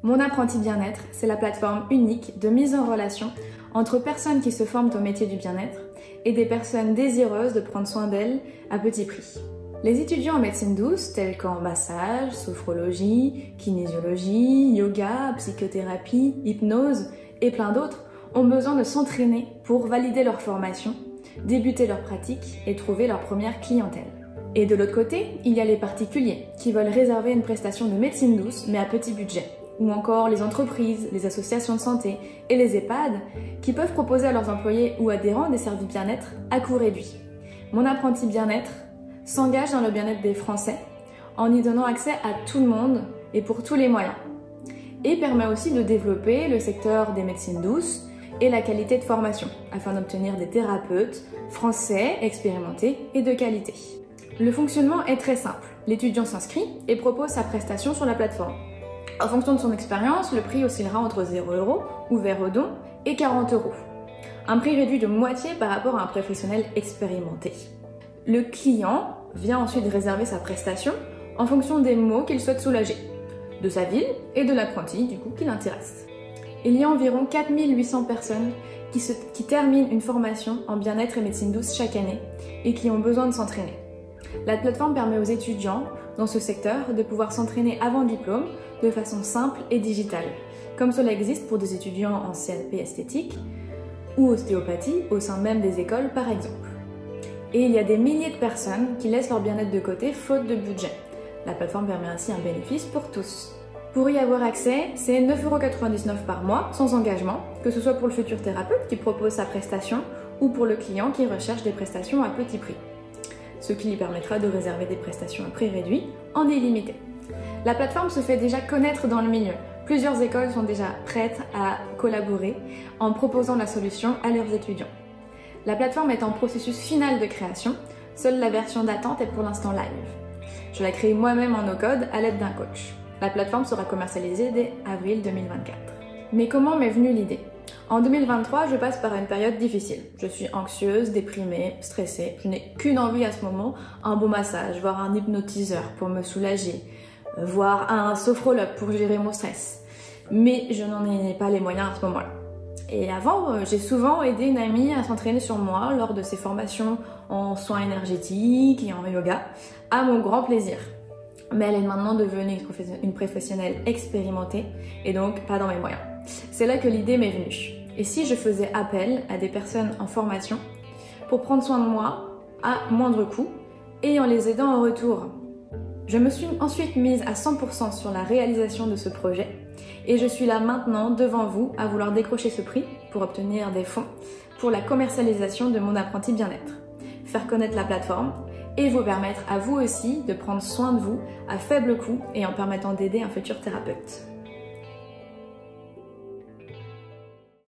Mon apprenti bien-être, c'est la plateforme unique de mise en relation entre personnes qui se forment au métier du bien-être et des personnes désireuses de prendre soin d'elles à petit prix. Les étudiants en médecine douce, tels qu'en massage, sophrologie, kinésiologie, yoga, psychothérapie, hypnose et plein d'autres, ont besoin de s'entraîner pour valider leur formation, débuter leur pratique et trouver leur première clientèle. Et de l'autre côté, il y a les particuliers qui veulent réserver une prestation de médecine douce mais à petit budget. Ou encore les entreprises, les associations de santé et les EHPAD qui peuvent proposer à leurs employés ou adhérents des services bien-être à coût réduit. Mon apprenti bien-être s'engage dans le bien-être des Français en y donnant accès à tout le monde et pour tous les moyens. Et permet aussi de développer le secteur des médecines douces et la qualité de formation afin d'obtenir des thérapeutes français expérimentés et de qualité. Le fonctionnement est très simple. L'étudiant s'inscrit et propose sa prestation sur la plateforme. En fonction de son expérience, le prix oscillera entre 0 € ouvert aux dons et 40 €. Un prix réduit de moitié par rapport à un professionnel expérimenté. Le client vient ensuite réserver sa prestation en fonction des maux qu'il souhaite soulager, de sa ville et de l'apprenti du coup qui l'intéresse. Il y a environ 4800 personnes qui terminent une formation en bien-être et médecine douce chaque année et qui ont besoin de s'entraîner. La plateforme permet aux étudiants dans ce secteur de pouvoir s'entraîner avant diplôme de façon simple et digitale, comme cela existe pour des étudiants en CAP esthétique ou ostéopathie au sein même des écoles par exemple. Et il y a des milliers de personnes qui laissent leur bien-être de côté faute de budget. La plateforme permet ainsi un bénéfice pour tous. Pour y avoir accès, c'est 9,99 € par mois, sans engagement, que ce soit pour le futur thérapeute qui propose sa prestation ou pour le client qui recherche des prestations à petit prix, ce qui lui permettra de réserver des prestations à prix réduit en illimité. La plateforme se fait déjà connaître dans le milieu. Plusieurs écoles sont déjà prêtes à collaborer en proposant la solution à leurs étudiants. La plateforme est en processus final de création, seule la version d'attente est pour l'instant live. Je l'ai créée moi-même en no-code à l'aide d'un coach. La plateforme sera commercialisée dès avril 2024. Mais comment m'est venue l'idée ? En 2023, je passe par une période difficile. Je suis anxieuse, déprimée, stressée. Je n'ai qu'une envie à ce moment, un bon massage, voire un hypnotiseur pour me soulager, voire un sophrologue pour gérer mon stress. Mais je n'en ai pas les moyens à ce moment-là. Et avant, j'ai souvent aidé une amie à s'entraîner sur moi lors de ses formations en soins énergétiques et en yoga, à mon grand plaisir. Mais elle est maintenant devenue une professionnelle expérimentée et donc pas dans mes moyens. C'est là que l'idée m'est venue. Et si je faisais appel à des personnes en formation pour prendre soin de moi à moindre coût et en les aidant en retour? Je me suis ensuite mise à 100% sur la réalisation de ce projet et je suis là maintenant devant vous à vouloir décrocher ce prix pour obtenir des fonds pour la commercialisation de mon apprenti bien-être, faire connaître la plateforme et vous permettre à vous aussi de prendre soin de vous à faible coût et en permettant d'aider un futur thérapeute.